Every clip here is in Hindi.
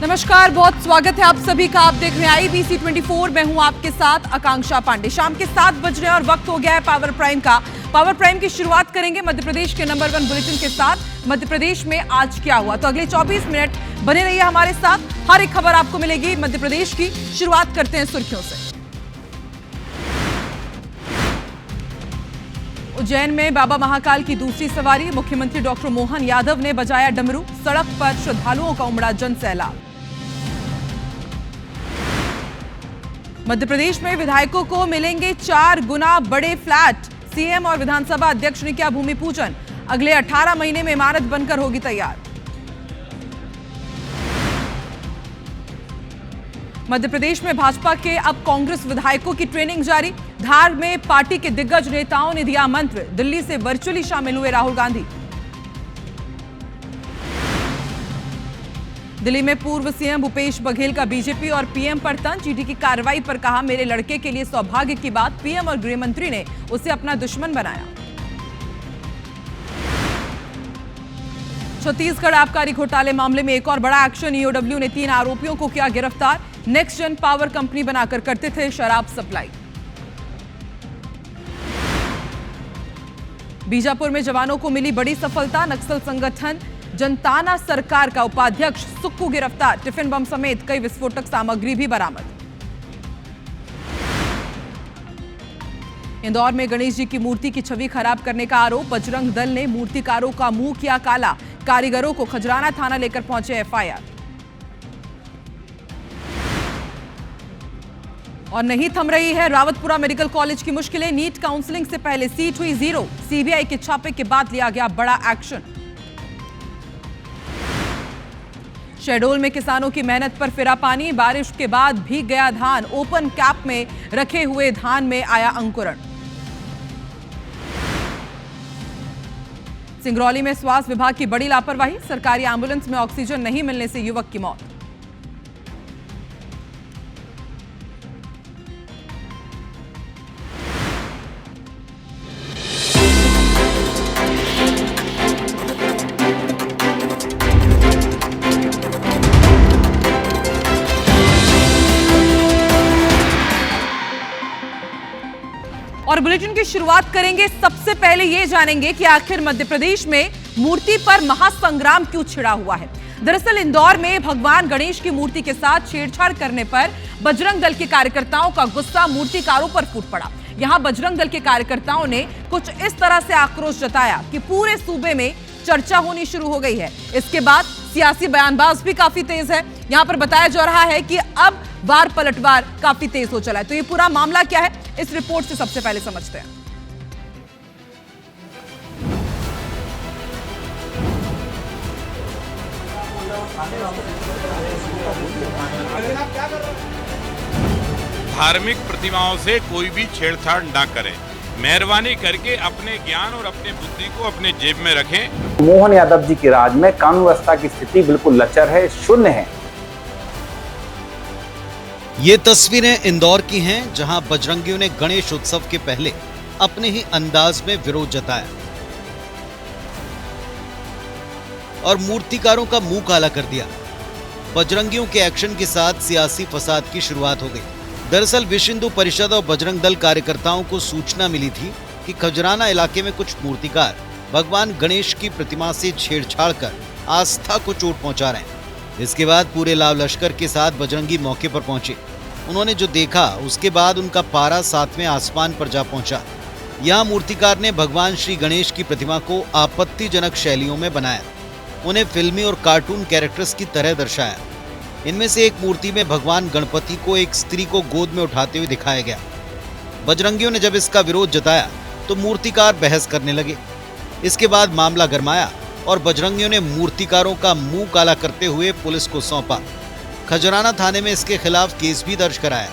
नमस्कार, बहुत स्वागत है आप सभी का। आप देख रहे हैं IBC 24। मैं हूं आपके साथ आकांक्षा पांडे। शाम के 7 बज रहे हैं और वक्त हो गया है पावर प्राइम का। पावर प्राइम की शुरुआत करेंगे मध्य प्रदेश के नंबर 1 बुलेटिन के साथ। मध्य प्रदेश में आज क्या हुआ, तो अगले 24 मिनट बने रहिए हमारे साथ। हर एक खबर आपको मिलेगी मध्य प्रदेश की। शुरुआत करते हैं सुर्खियों से। उज्जैन में बाबा महाकाल की दूसरी सवारी। मुख्यमंत्री डॉक्टर मोहन यादव ने बजाया डमरू। सड़क पर श्रद्धालुओं का उमड़ा जन सैलाब। मध्य प्रदेश में विधायकों को मिलेंगे 4 गुना बड़े फ्लैट। सीएम और विधानसभा अध्यक्ष ने किया भूमि पूजन। अगले 18 महीने में इमारत बनकर होगी तैयार। मध्य प्रदेश में भाजपा के अब कांग्रेस विधायकों की ट्रेनिंग जारी। धार में पार्टी के दिग्गज नेताओं ने दिया मंत्र। दिल्ली से वर्चुअली शामिल हुए राहुल गांधी। दिल्ली में पूर्व सीएम भूपेश बघेल का बीजेपी और पीएम पर तंज। ईडी की कार्रवाई पर कहा, मेरे लड़के के लिए सौभाग्य की बात। पीएम और गृह मंत्री ने उसे अपना दुश्मन बनाया। छत्तीसगढ़ आबकारी घोटाले मामले में एक और बड़ा एक्शन। ईओडब्ल्यू ने 3 आरोपियों को किया गिरफ्तार। नेक्स्ट जेन पावर कंपनी बनाकर करते थे शराब सप्लाई। बीजापुर में जवानों को मिली बड़ी सफलता। नक्सल संगठन जनताना सरकार का उपाध्यक्ष सुक्कू गिरफ्तार। टिफिन बम समेत कई विस्फोटक सामग्री भी बरामद। इंदौर में गणेश जी की मूर्ति की छवि खराब करने का आरोप। बजरंग दल ने मूर्तिकारों का मुंह किया काला। कारीगरों को खजराना थाना लेकर पहुंचे एफआईआर। और नहीं थम रही है रावतपुरा मेडिकल कॉलेज की मुश्किलें। नीट काउंसलिंग से पहले सीट हुई 0। सीबीआई के छापे के बाद लिया गया बड़ा एक्शन। शहडोल में किसानों की मेहनत पर फिरा पानी। बारिश के बाद भीग गया धान। ओपन कैप में रखे हुए धान में आया अंकुरण। सिंगरौली में स्वास्थ्य विभाग की बड़ी लापरवाही। सरकारी एम्बुलेंस में ऑक्सीजन नहीं मिलने से युवक की मौत। और बुलेटिन की शुरुआत करेंगे। सबसे पहले यह जानेंगे कि आखिर मध्य प्रदेश में मूर्ति पर महासंग्राम क्यों छिड़ा हुआ है। दरअसल इंदौर में भगवान गणेश की मूर्ति के साथ छेड़छाड़ करने पर बजरंग दल के कार्यकर्ताओं का गुस्सा मूर्तिकारों पर फूट पड़ा। यहां बजरंग दल के कार्यकर्ताओं ने कुछ इस तरह से आक्रोश जताया कि पूरे सूबे में चर्चा होनी शुरू हो गई है। इसके बाद सियासी बयानबाज भी काफी तेज है। यहां पर बताया जा रहा है कि अब वार पलटवार काफी तेज हो चला है। तो ये पूरा मामला क्या है, इस रिपोर्ट से सबसे पहले समझते हैं। धार्मिक प्रतिमाओं से कोई भी छेड़छाड़ ना करें। मेहरबानी करके अपने ज्ञान और अपने बुद्धि को अपने जेब में रखें। मोहन यादव जी के राज में कानून व्यवस्था की स्थिति बिल्कुल लचर है, शून्य है। ये तस्वीरें इंदौर की हैं, जहां बजरंगियों ने गणेश उत्सव के पहले अपने ही अंदाज में विरोध जताया और मूर्तिकारों का मुंह काला कर दिया। बजरंगियों के एक्शन के साथ सियासी फसाद की शुरुआत हो गई। दरअसल विश्व हिंदू परिषद और बजरंग दल कार्यकर्ताओं को सूचना मिली थी कि खजराना इलाके में कुछ मूर्तिकार भगवान गणेश की प्रतिमा से छेड़छाड़ कर आस्था को चोट पहुंचा रहे हैं। इसके बाद पूरे लाव लश्कर के साथ बजरंगी मौके पर पहुंचे। उन्होंने जो देखा उसके बाद उनका पारा 7वें आसमान पर जा पहुंचा। यहाँ मूर्तिकार ने भगवान श्री गणेश की प्रतिमा को आपत्तिजनक शैलियों में बनाया। उन्हें फिल्मी और कार्टून कैरेक्टर्स की तरह दर्शाया। इनमें से एक मूर्ति में भगवान गणपति को एक स्त्री को गोद में उठाते हुए दिखाया गया। बजरंगियों ने जब इसका विरोध जताया तो मूर्तिकार बहस करने लगे। इसके बाद मामला गरमाया और बजरंगियों ने मूर्तिकारों का मुंह काला करते हुए पुलिस को सौंपा। खजराना थाने में इसके खिलाफ केस भी दर्ज कराया।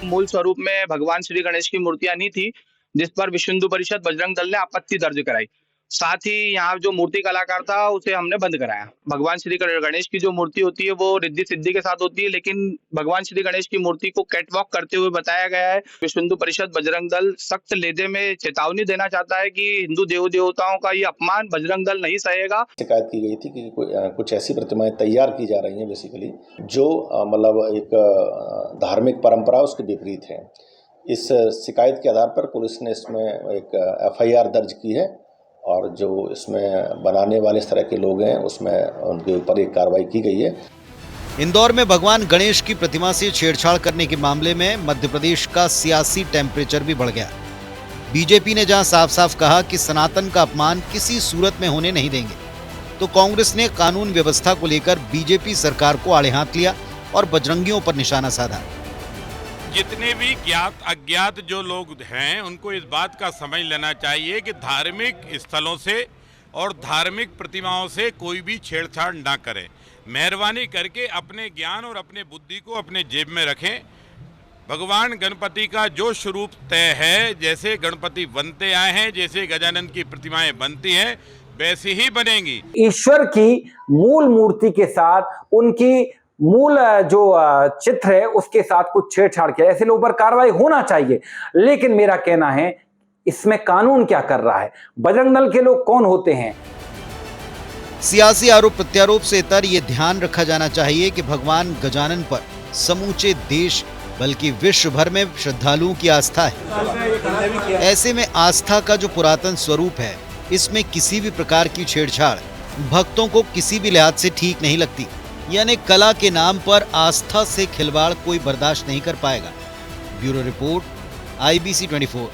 मूल स्वरूप में भगवान श्री गणेश की मूर्तियां नहीं थी, जिस पर विश्व हिंदू परिषद बजरंग दल ने आपत्ति दर्ज कराई साथ ही यहाँ जो मूर्ति कलाकार था उसे हमने बंद कराया। भगवान श्री गणेश की जो मूर्ति होती है वो रिद्धि सिद्धि के साथ होती है, लेकिन भगवान श्री गणेश की मूर्ति को कैटवॉक करते हुए बताया गया है। विश्व हिंदू परिषद बजरंग दल सख्त लहजे में चेतावनी देना चाहता है कि हिंदू देव देवताओं का ये अपमान बजरंग दल नहीं सहेगा। शिकायत की गई थी कि कुछ ऐसी प्रतिमाएं तैयार की जा रही हैं बेसिकली जो मतलब एक धार्मिक परंपरा उसके विपरीत है। इस शिकायत के आधार पर पुलिस ने इसमें एक एफआईआर दर्ज की है और जो इसमें बनाने वाले इस तरह के लोग हैं उसमें उनके ऊपर एक कार्रवाई की गई है। इंदौर में भगवान गणेश की प्रतिमा से छेड़छाड़ करने के मामले में मध्य प्रदेश का सियासी टेम्परेचर भी बढ़ गया। बीजेपी ने जहां साफ साफ कहा कि सनातन का अपमान किसी सूरत में होने नहीं देंगे, तो कांग्रेस ने कानून व्यवस्था को लेकर बीजेपी सरकार को आड़े हाथ लिया और बजरंगियों पर निशाना साधा। जितने भी ज्ञात अज्ञात जो लोग हैं उनको इस बात का समझ लेना चाहिए कि धार्मिक स्थलों से और धार्मिक प्रतिमाओं से कोई भी छेड़छाड़ ना करें। मेहरबानी करके अपने ज्ञान और अपने बुद्धि को अपने जेब में रखें। भगवान गणपति का जो स्वरूप तय है, जैसे गणपति बनते आए हैं, जैसे गजानन की प्रतिमाएं बनती हैं वैसी ही बनेंगी। ईश्वर की मूल मूर्ति के साथ उनकी मूल जो चित्र है उसके साथ कुछ छेड़छाड़ किया, ऐसे लोगों पर कार्रवाई होना चाहिए। लेकिन मेरा कहना है इसमें कानून क्या कर रहा है, बजरंग दल के लोग कौन होते हैं। सियासी आरोप प्रत्यारोप से इतर ये ध्यान रखा जाना चाहिए कि भगवान गजानन पर समूचे देश बल्कि विश्व भर में श्रद्धालुओं की आस्था है। ऐसे में आस्था का जो पुरातन स्वरूप है, इसमें किसी भी प्रकार की छेड़छाड़ भक्तों को किसी भी लिहाज से ठीक नहीं लगती। यानी कला के नाम पर आस्था से खिलवाड़ कोई बर्दाश्त नहीं कर पाएगा। Bureau report, IBC 24।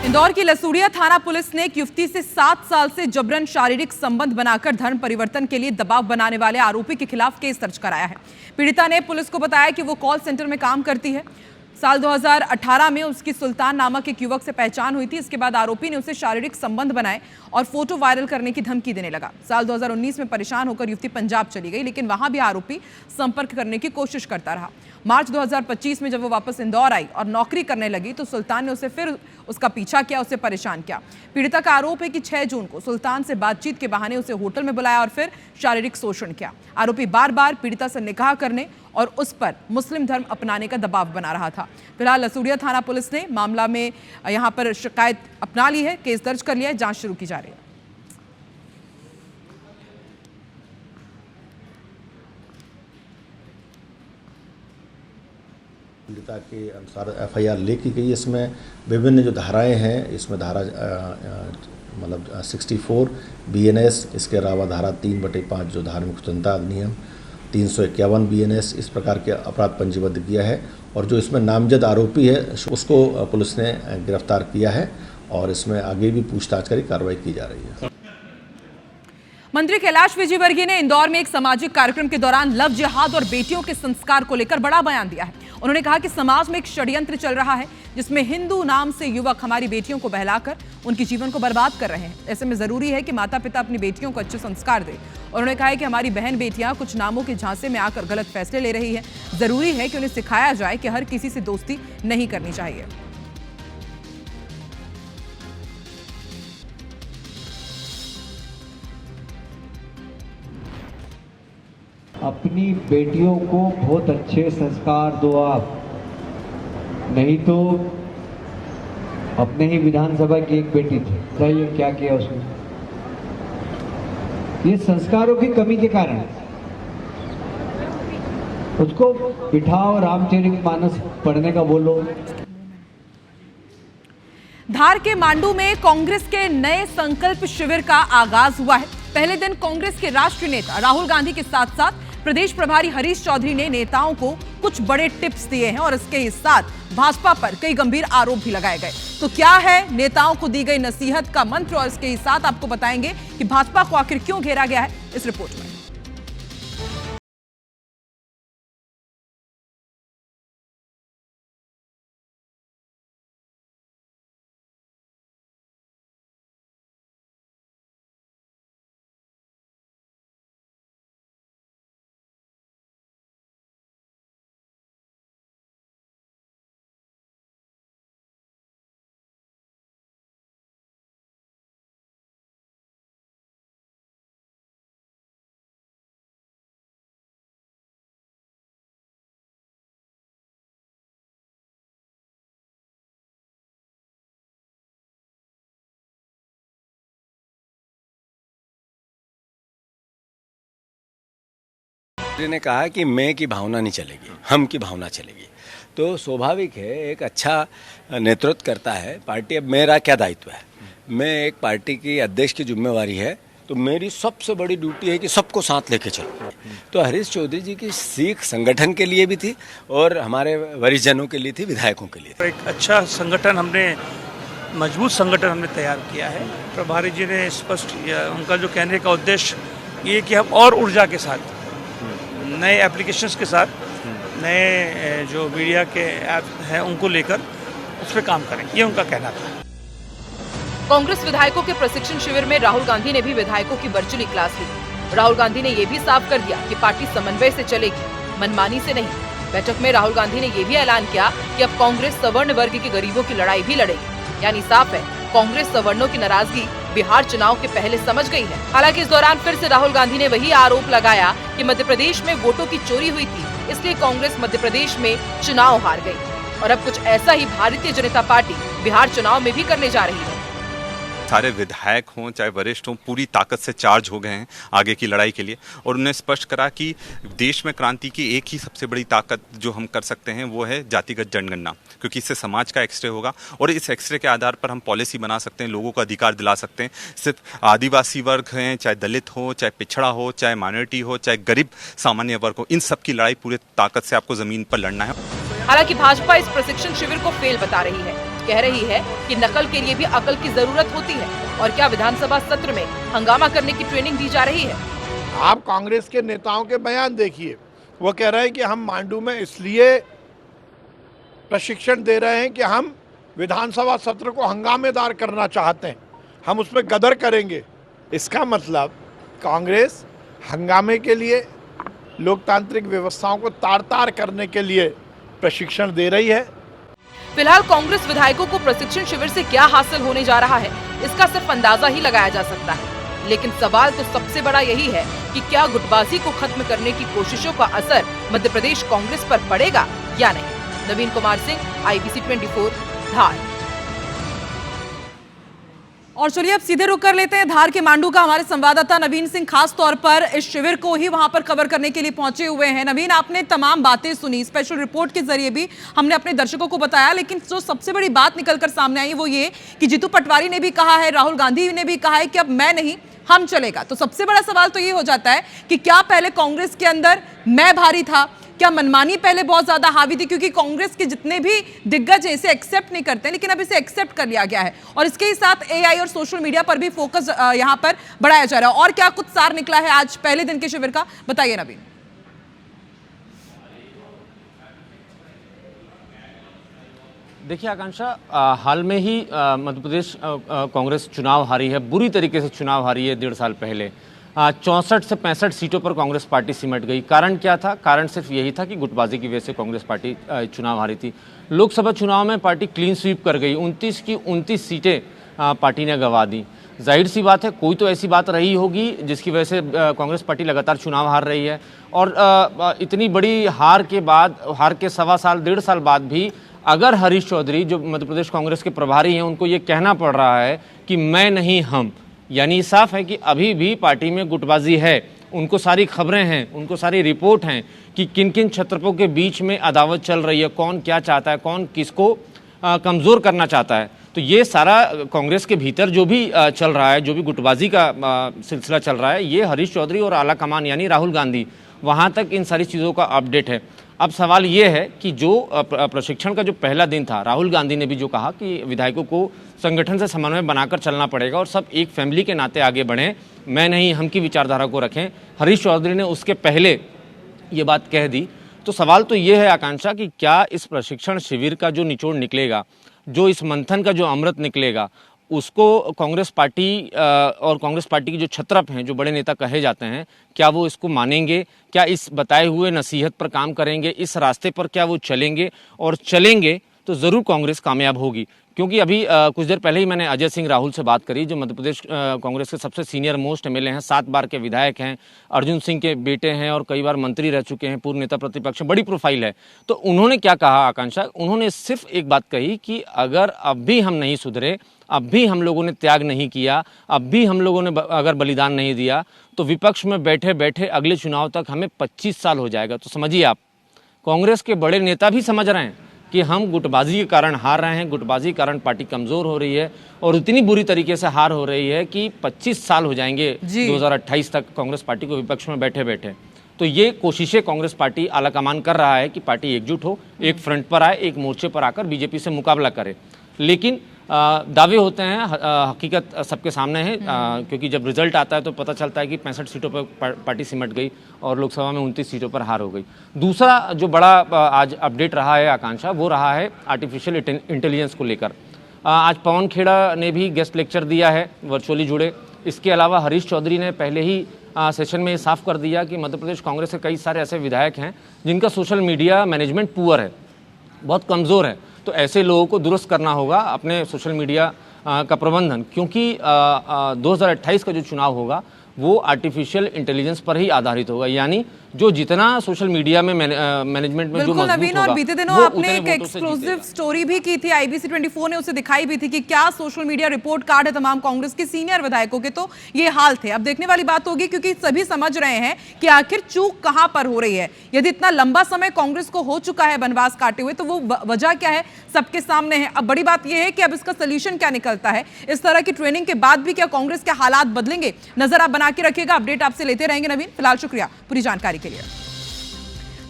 इंदौर की लसूड़िया थाना पुलिस ने एक युवती से 7 साल से जबरन शारीरिक संबंध बनाकर धर्म परिवर्तन के लिए दबाव बनाने वाले आरोपी के खिलाफ केस दर्ज कराया है। पीड़िता ने पुलिस को बताया कि वो कॉल सेंटर में काम करती है। साल 2018 में उसकी सुल्तान नामक एक युवक से पहचान हुई थी। इसके बाद आरोपी ने उसे शारीरिक संबंध बनाए और फोटो वायरल करने की धमकी देने लगा। साल 2019 में परेशान होकर युवती पंजाब चली गई, लेकिन वहां भी आरोपी संपर्क करने की कोशिश करता रहा। मार्च 2025 में जब वो वापस इंदौर आई और नौकरी करने लगी तो सुल्तान ने उसे फिर उसका पीछा किया, उसे परेशान किया। पीड़िता का आरोप है कि 6 जून को सुल्तान से बातचीत के बहाने उसे होटल में बुलाया और फिर शारीरिक शोषण किया। आरोपी बार बार पीड़िता से निकाह करने और उस पर मुस्लिम धर्म अपनाने का दबाव बना रहा था। फिलहाल लसूड़िया थाना पुलिस ने मामला में यहां पर शिकायत अपना ली है, केस दर्ज कर लिया है, जांच शुरू की जा रही है। पीड़िता के अनुसार एफआईआर लेके गई। इसमें विभिन्न जो धाराएं हैं, इसमें धारा मतलब 64 BNS, इसके अलावा धारा 3/5 जो धार्मिक स्वतंत्रता अधिनियम, 351 BNS इस प्रकार के अपराध पंजीबद्ध किया है। और जो इसमें नामजद आरोपी है उसको पुलिस ने गिरफ्तार किया है और इसमें आगे भी पूछताछ करी कार्रवाई की जा रही है। मंत्री कैलाश विजयवर्गीय ने इंदौर में एक सामाजिक कार्यक्रम के दौरान लव जिहाद और बेटियों के संस्कार को लेकर बड़ा बयान दिया है। उन्होंने कहा कि समाज में एक षड्यंत्र चल रहा है जिसमें हिंदू नाम से युवक हमारी बेटियों को बहलाकर उनके जीवन को बर्बाद कर रहे हैं। ऐसे में जरूरी है कि माता पिता अपनी बेटियों को अच्छे संस्कार दें। उन्होंने कहा है कि हमारी बहन बेटियां कुछ नामों के झांसे में आकर गलत फैसले ले रही है। जरूरी है कि उन्हें सिखाया जाए कि हर किसी से दोस्ती नहीं करनी चाहिए। अपनी बेटियों को बहुत अच्छे संस्कार दो आप, नहीं तो अपने ही विधानसभा की एक बेटी थी, बताइए क्या किया उसने। ये संस्कारों की कमी के कारण उसको बिठाओ, रामचरितमानस पढ़ने का बोलो। धार के मांडू में कांग्रेस के नए संकल्प शिविर का आगाज हुआ है। पहले दिन कांग्रेस के राष्ट्रीय नेता राहुल गांधी के साथ साथ प्रदेश प्रभारी हरीश चौधरी ने नेताओं को कुछ बड़े टिप्स दिए हैं और इसके साथ भाजपा पर कई गंभीर आरोप भी लगाए गए। तो क्या है नेताओं को दी गई नसीहत का मंत्र, और इसके साथ आपको बताएंगे कि भाजपा को आखिर क्यों घेरा गया है इस रिपोर्ट में। ने कहा कि मैं की भावना नहीं चलेगी, हम की भावना चलेगी। तो स्वाभाविक है, एक अच्छा नेतृत्व करता है पार्टी। अब मेरा क्या दायित्व है, मैं एक पार्टी की अध्यक्ष की जिम्मेवारी है, तो मेरी सबसे बड़ी ड्यूटी है कि सबको साथ लेके चलो। तो हरीश चौधरी जी की सीख संगठन के लिए भी थी और हमारे वरिष्ठ जनों के लिए थी, विधायकों के लिए। एक अच्छा संगठन हमने, मजबूत संगठन हमने तैयार किया है। प्रभारी जी ने स्पष्ट किया, उनका जो कहने का उद्देश्य ये कि हम और ऊर्जा के साथ, नए एप्लीकेशंस के साथ, नए जो मीडिया के ऐप हैं उनको लेकर उस पर काम करें, ये उनका कहना था। कांग्रेस विधायकों के प्रशिक्षण शिविर में राहुल गांधी ने भी विधायकों की वर्चुअली क्लास ली। राहुल गांधी ने ये भी साफ कर दिया कि पार्टी समन्वय से चलेगी, मनमानी से नहीं। बैठक में राहुल गांधी ने ये भी ऐलान किया कि अब कांग्रेस सवर्ण वर्ग के गरीबों की लड़ाई भी लड़ेगी। यानी साफ है, कांग्रेस सवर्णों की नाराजगी बिहार चुनाव के पहले समझ गई है। हालांकि इस दौरान फिर से राहुल गांधी ने वही आरोप लगाया कि मध्य प्रदेश में वोटों की चोरी हुई थी, इसलिए कांग्रेस मध्य प्रदेश में चुनाव हार गई। और अब कुछ ऐसा ही भारतीय जनता पार्टी बिहार चुनाव में भी करने जा रही है। सारे विधायक हों चाहे वरिष्ठ हों, पूरी ताकत से चार्ज हो गए हैं आगे की लड़ाई के लिए। और उन्होंने स्पष्ट करा कि देश में क्रांति की एक ही सबसे बड़ी ताकत जो हम कर सकते हैं वो है जातिगत जनगणना, क्योंकि इससे समाज का एक्सरे होगा और इस एक्सरे के आधार पर हम पॉलिसी बना सकते हैं, लोगों को अधिकार दिला सकते हैं। सिर्फ आदिवासी वर्ग हैं, चाहे दलित हो, चाहे पिछड़ा हो, चाहे माइनॉरिटी हो, चाहे गरीब सामान्य वर्ग हो, इन सब की लड़ाई पूरे ताकत से आपको जमीन पर लड़ना है। हालांकि भाजपा इस प्रशिक्षण शिविर को फेल बता रही है, कह रही है कि नकल के लिए भी अकल की जरूरत होती है। और क्या विधानसभा सत्र में हंगामा करने की ट्रेनिंग दी जा रही है? आप कांग्रेस के नेताओं के बयान देखिए, वो कह रहे हैं कि हम मांडू में इसलिए प्रशिक्षण दे रहे हैं कि हम विधानसभा सत्र को हंगामेदार करना चाहते हैं, हम उसमें गदर करेंगे। इसका मतलब कांग्रेस हंगामे के लिए, लोकतांत्रिक व्यवस्थाओं को तार-तार करने के लिए प्रशिक्षण दे रही है। फिलहाल कांग्रेस विधायकों को प्रशिक्षण शिविर से क्या हासिल होने जा रहा है, इसका सिर्फ अंदाजा ही लगाया जा सकता है। लेकिन सवाल तो सबसे बड़ा यही है कि क्या गुटबाजी को खत्म करने की कोशिशों का असर मध्य प्रदेश कांग्रेस पर पड़ेगा या नहीं। नवीन कुमार सिंह, IBC 24, धार। और चलिए अब सीधे रुक कर लेते हैं धार के मांडू का। हमारे संवाददाता नवीन सिंह खास तौर पर इस शिविर को ही वहां पर कवर करने के लिए पहुंचे हुए हैं। नवीन, आपने तमाम बातें सुनी, स्पेशल रिपोर्ट के जरिए भी हमने अपने दर्शकों को बताया, लेकिन जो सबसे बड़ी बात निकलकर सामने आई वो ये कि जीतू पटवारी ने भी कहा है, राहुल गांधी ने भी कहा है कि अब मैं नहीं हम चलेगा। तो सबसे बड़ा सवाल तो ये हो जाता है कि क्या पहले कांग्रेस के अंदर मैं भारी था, क्या मनमानी पहले बहुत ज्यादा हावी थी, क्योंकि कांग्रेस के जितने भी दिग्गज हैं इसे एक्सेप्ट नहीं करते, लेकिन अब इसे एक्सेप्ट कर लिया गया है और इसके ही साथ AI और सोशल मीडिया पर भी फोकस यहां पर बढ़ाया जा रहा है। और क्या कुछ सार निकला है आज पहले दिन के शिविर का, बताइए नवीन। देखिए आकांक्षा, हाल में ही मध्य प्रदेश कांग्रेस चुनाव हारी है, बुरी तरीके से चुनाव हारी है 1.5 साल पहले। 64 से 65 सीटों पर कांग्रेस पार्टी सिमट गई। कारण क्या था? कारण सिर्फ यही था कि गुटबाजी की वजह से कांग्रेस पार्टी चुनाव हारी थी। लोकसभा चुनाव में पार्टी क्लीन स्वीप कर गई, 29 की 29 सीटें पार्टी ने गंवा दी। जाहिर सी बात है, कोई तो ऐसी बात रही होगी जिसकी वजह से कांग्रेस पार्टी लगातार चुनाव हार रही है। और इतनी बड़ी हार के बाद, हार के 1.25 साल बाद भी अगर हरीश चौधरी जो मध्य प्रदेश कांग्रेस के प्रभारी हैं, उनको ये कहना पड़ रहा है कि मैं नहीं हम, यानी साफ है कि अभी भी पार्टी में गुटबाजी है। उनको सारी खबरें हैं, उनको सारी रिपोर्ट हैं कि किन किन छत्रपों के बीच में अदावत चल रही है, कौन क्या चाहता है, कौन किसको कमज़ोर करना चाहता है। तो ये सारा कांग्रेस के भीतर जो भी चल रहा है, जो भी गुटबाजी का सिलसिला चल रहा है, ये हरीश चौधरी और आला कमान यानी राहुल गांधी, वहाँ तक इन सारी चीज़ों का अपडेट है। अब सवाल ये है कि जो प्रशिक्षण का जो पहला दिन था, राहुल गांधी ने भी जो कहा कि विधायकों को संगठन से समन्वय बनाकर चलना पड़ेगा और सब एक फैमिली के नाते आगे बढ़ें, मैं नहीं हम की विचारधारा को रखें। हरीश चौधरी ने उसके पहले ये बात कह दी। तो सवाल तो ये है आकांक्षा कि क्या इस प्रशिक्षण शिविर का जो निचोड़ निकलेगा, जो इस मंथन का जो अमृत निकलेगा, उसको कांग्रेस पार्टी और कांग्रेस पार्टी के जो छत्रप हैं, जो बड़े नेता कहे जाते हैं, क्या वो इसको मानेंगे? क्या इस बताए हुए नसीहत पर काम करेंगे? इस रास्ते पर क्या वो चलेंगे? और चलेंगे तो ज़रूर कांग्रेस कामयाब होगी, क्योंकि अभी कुछ देर पहले ही मैंने अजय सिंह राहुल से बात करी, जो मध्य प्रदेश कांग्रेस के सबसे सीनियर मोस्ट एमएलए हैं, 7 बार के विधायक हैं, अर्जुन सिंह के बेटे हैं और कई बार मंत्री रह चुके हैं, पूर्व नेता प्रतिपक्ष, बड़ी प्रोफाइल है। तो उन्होंने क्या कहा आकांक्षा, उन्होंने सिर्फ एक बात कही कि अगर अब भी हम नहीं सुधरे, अब भी हम लोगों ने त्याग नहीं किया, अब भी हम लोगों ने अगर बलिदान नहीं दिया, तो विपक्ष में बैठे बैठे अगले चुनाव तक हमें 25 साल हो जाएगा। तो समझिए आप, कांग्रेस के बड़े नेता भी समझ रहे हैं कि हम गुटबाजी के कारण हार रहे हैं, गुटबाजी के कारण पार्टी कमज़ोर हो रही है और इतनी बुरी तरीके से हार हो रही है कि 25 साल हो जाएंगे 2028 तक कांग्रेस पार्टी को विपक्ष में बैठे बैठे। तो ये कोशिशें कांग्रेस पार्टी आलाकमान कर रहा है कि पार्टी एकजुट हो, एक फ्रंट पर आए, एक मोर्चे पर आकर बीजेपी से मुकाबला करे। लेकिन दावे होते हैं, हकीकत सबके सामने है, क्योंकि जब रिजल्ट आता है तो पता चलता है कि 65 सीटों पर पार्टी सिमट गई और लोकसभा में 29 सीटों पर हार हो गई। दूसरा जो बड़ा आज अपडेट रहा है आकांक्षा, वो रहा है आर्टिफिशियल इंटेलिजेंस को लेकर। आज पवन खेड़ा ने भी गेस्ट लेक्चर दिया है, वर्चुअली जुड़े। इसके अलावा हरीश चौधरी ने पहले ही सेशन में साफ कर दिया कि मध्य प्रदेश कांग्रेस के कई सारे ऐसे विधायक हैं जिनका सोशल मीडिया मैनेजमेंट पुअर है, बहुत कमज़ोर है। तो ऐसे लोगों को दुरुस्त करना होगा अपने सोशल मीडिया का प्रबंधन, क्योंकि 2028 का जो चुनाव होगा वो आर्टिफिशियल इंटेलिजेंस पर ही आधारित होगा। यानी जो जितना सोशल मीडिया में मैनेजमेंट में जो मजबूत नवीन, होगा, और बीते दिनों आपने एक एक्सक्लूसिव स्टोरी भी की थी, IBC 24 ने उसे दिखाई भी थी कि क्या सोशल मीडिया रिपोर्ट कार्ड है तमाम कांग्रेस के सीनियर विधायकों के, तो ये हाल थे। अब देखने वाली बात होगी, क्योंकि सभी समझ रहे हैं कि आखिर चूक कहां पर हो रही है। यदि इतना लंबा समय कांग्रेस को हो चुका है बनवास काटे हुए, तो वो वजह क्या है सबके सामने है। अब बड़ी बात यह है कि अब इसका सोल्यूशन क्या निकलता है। इस तरह की ट्रेनिंग के बाद भी क्या कांग्रेस के हालात बदलेंगे? नजर आप बना के रखिएगा, अपडेट आपसे लेते रहेंगे नवीन। फिलहाल शुक्रिया पूरी जानकारी के लिए।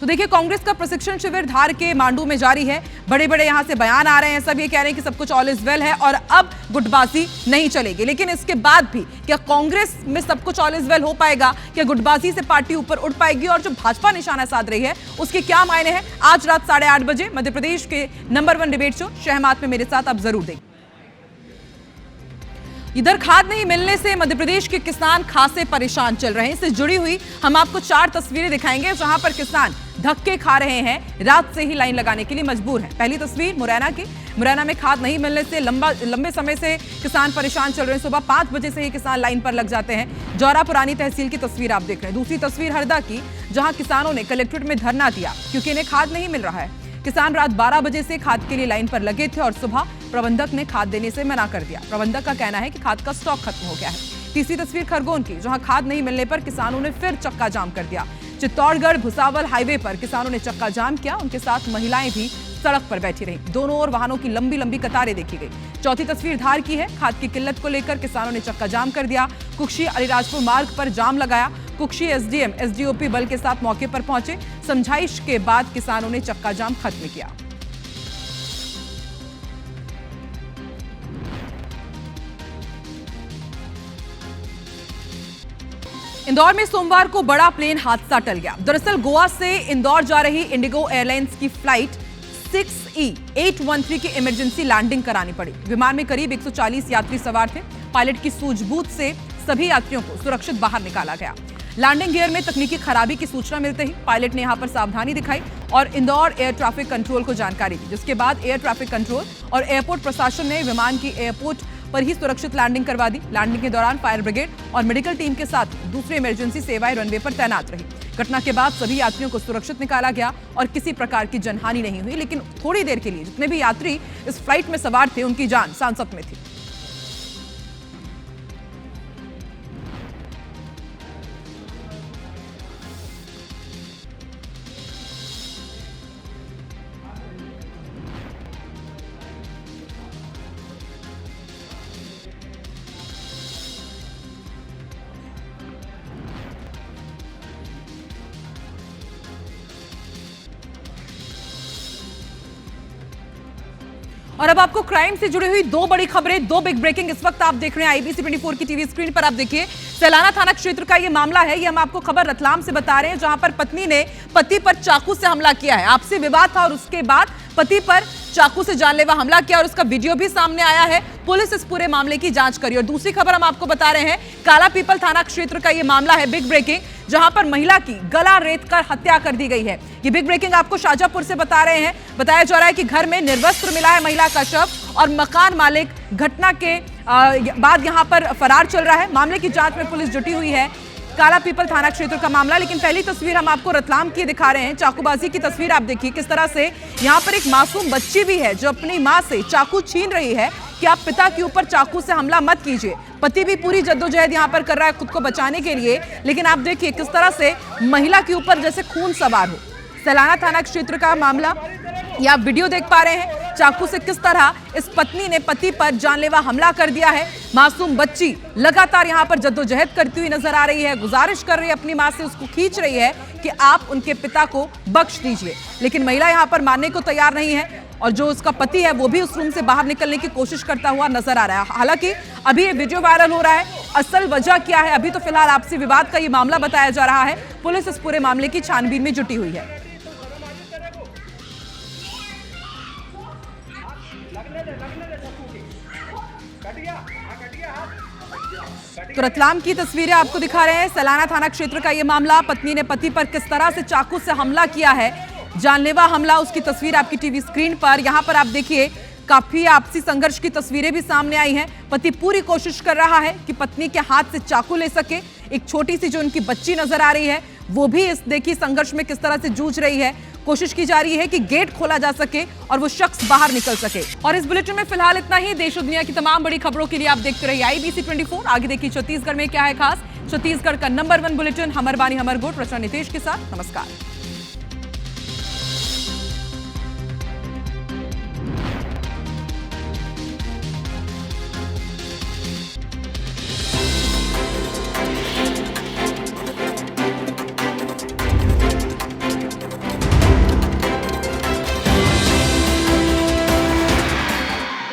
तो देखिए, कांग्रेस का प्रशिक्षण शिविर धार के मांडू में जारी है। बड़े बड़े यहां से बयान आ रहे हैं, सब ये कह रहे हैं कि सब कुछ ऑल इज वेल है और अब गुटबाजी नहीं चलेगी। लेकिन इसके बाद भी क्या कांग्रेस में सब कुछ ऑल इज वेल हो पाएगा? क्या गुटबाजी से पार्टी ऊपर उठ पाएगी? और जो भाजपा निशाना साध रही है उसके क्या मायने हैं? आज रात 8:30 बजे मध्य प्रदेश के नंबर 1 डिबेट शो शहमात में मेरे साथ आप जरूर देखें। इधर खाद नहीं मिलने से मध्य प्रदेश के किसान खासे परेशान चल रहे हैं। इससे जुड़ी हुई हम आपको 4 तस्वीरें दिखाएंगे जहां पर किसान धक्के खा रहे हैं, रात से ही लाइन लगाने के लिए मजबूर हैं। पहली तस्वीर मुरैना की। मुरैना में खाद नहीं मिलने से लंबे समय से किसान परेशान चल रहे हैं। सुबह 5 बजे से ही किसान लाइन पर लग जाते हैं। जौरा पुरानी तहसील की तस्वीर आप देख रहे हैं। दूसरी तस्वीर हरदा की, जहां किसानों ने कलेक्ट्रेट में धरना दिया क्योंकि इन्हें खाद नहीं मिल रहा है। किसान रात 12 बजे से खाद के लिए लाइन पर लगे थे और सुबह प्रबंधक ने खाद देने से मना कर दिया। प्रबंधक का कहना है कि खाद का स्टॉक खत्म हो गया है। तीसरी तस्वीर खरगोन की, जहां खाद नहीं मिलने पर किसानों ने फिर चक्का जाम कर दिया। चित्तौड़गढ़ भुसावल हाईवे पर किसानों ने चक्का जाम किया, उनके साथ महिलाएं भी सड़क पर बैठी रहीं। दोनों ओर वाहनों की लंबी लंबी कतारें देखी गई। चौथी तस्वीर धार की है। खाद की किल्लत को लेकर किसानों ने चक्का जाम कर दिया। कुक्षी अलीराजपुर मार्ग पर जाम लगाया। कुक्षी एसडीएम एसडीओपी बल के साथ मौके पर पहुंचे। समझाइश के बाद किसानों ने चक्का जाम खत्म किया। इंदौर में सोमवार को बड़ा प्लेन हादसा टल गया। दरअसल गोवा से इंदौर जा रही इंडिगो एयरलाइंस की फ्लाइट 6E813 की इमरजेंसी लैंडिंग करानी पड़ी। विमान में करीब 140 यात्री सवार थे। पायलट की सूझबूझ से सभी यात्रियों को सुरक्षित बाहर निकाला गया। लैंडिंग गियर में तकनीकी खराबी की सूचना मिलते ही पायलट ने यहां पर सावधानी दिखाई और इंदौर एयर ट्रैफिक कंट्रोल को जानकारी दी, जिसके बाद एयर ट्रैफिक कंट्रोल और एयरपोर्ट प्रशासन ने विमान की एयरपोर्ट पर ही सुरक्षित लैंडिंग करवा दी। लैंडिंग के दौरान फायर ब्रिगेड और मेडिकल टीम के साथ दूसरी इमरजेंसी सेवाएं रनवे पर तैनात रही। घटना के बाद सभी यात्रियों को सुरक्षित निकाला गया और किसी प्रकार की जनहानि नहीं हुई। लेकिन थोड़ी देर के लिए जितने भी यात्री इस फ्लाइट में सवार थे उनकी जान सांसत में थी। और अब आपको क्राइम से जुड़ी हुई 2 बड़ी खबरें, 2 बिग ब्रेकिंग इस वक्त आप देख रहे हैं IBC 24 की टीवी स्क्रीन पर। आप देखिए, सैलाना थाना क्षेत्र का ये मामला है। ये हम आपको खबर रतलाम से बता रहे हैं, जहां पर पत्नी ने पति पर चाकू से हमला किया है। आपसी विवाद था और उसके बाद पति पर चाकू से जानलेवा हमला किया और उसका वीडियो भी सामने आया है। पुलिस इस पूरे मामले की जांच करी। और दूसरी खबर हम आपको बता रहे हैं, काला पीपल थाना क्षेत्र का ये मामला है, बिग ब्रेकिंग, जहां पर महिला की गला रेत कर हत्या कर दी गई है। ये बिग ब्रेकिंग आपको शाजापुर से बता रहे हैं। बताया जा रहा है कि घर में निर्वस्त्र मिला है महिला का शव और मकान मालिक घटना के बाद यहां पर फरार चल रहा है। मामले की जांच में पुलिस जुटी हुई है। काला पीपल थाना क्षेत्र का मामला। लेकिन पहली तस्वीर हम आपको रतलाम की दिखा रहे हैं। चाकूबाजी की तस्वीर आप देखिए किस तरह से यहां पर एक मासूम बच्ची भी है जो अपनी मां से चाकू छीन रही है कि आप पिता के ऊपर चाकू से हमला मत कीजिए। पति भी पूरी जद्दोजहद यहां पर कर रहा है खुद को बचाने के लिए, लेकिन आप देखिए किस तरह से महिला के ऊपर जैसे खून सवार हो। सैलाना थाना क्षेत्र का मामला, ये आप वीडियो देख पा रहे हैं चाकू से किस तरह इस पत्नी ने पति पर जानलेवा हमला कर दिया है। मासूम बच्ची लगातार यहां पर जद्दोजहद करती हुई नजर आ रही है, गुजारिश कर रही है अपनी मां से, उसको खींच रही है कि आप उनके पिता को बख्श दीजिए, लेकिन महिला यहां पर मानने को तैयार नहीं है और जो उसका पति है वो भी उस रूम से बाहर निकलने की कोशिश करता हुआ नजर आ रहा है। हालांकि अभी ये वीडियो वायरल हो रहा है, असल वजह क्या है अभी तो फिलहाल आपसी विवाद का ये मामला बताया जा रहा है। पुलिस इस पूरे मामले की छानबीन में जुटी हुई है। तो रतलाम की तस्वीरें आपको दिखा रहे हैं। सैलाना थाना क्षेत्र का यह मामला, पत्नी ने पति पर किस तरह से चाकू से हमला किया है, जानलेवा हमला, उसकी तस्वीर आपकी टीवी स्क्रीन पर। यहां पर आप देखिए काफी आपसी संघर्ष की तस्वीरें भी सामने आई हैं। पति पूरी कोशिश कर रहा है कि पत्नी के हाथ से चाकू ले सके। एक छोटी सी जो उनकी बच्ची नजर आ रही है वो भी इस देखिए संघर्ष में किस तरह से जूझ रही है। कोशिश की जा रही है कि गेट खोला जा सके और वो शख्स बाहर निकल सके। और इस बुलेटिन में फिलहाल इतना ही। देश और दुनिया की तमाम बड़ी खबरों के लिए आप देखते रहिए IBC 24। आगे देखिए छत्तीसगढ़ में क्या है खास। छत्तीसगढ़ का नंबर 1 बुलेटिन हमर बानी हमर गोट, रचना नितेश के साथ। नमस्कार।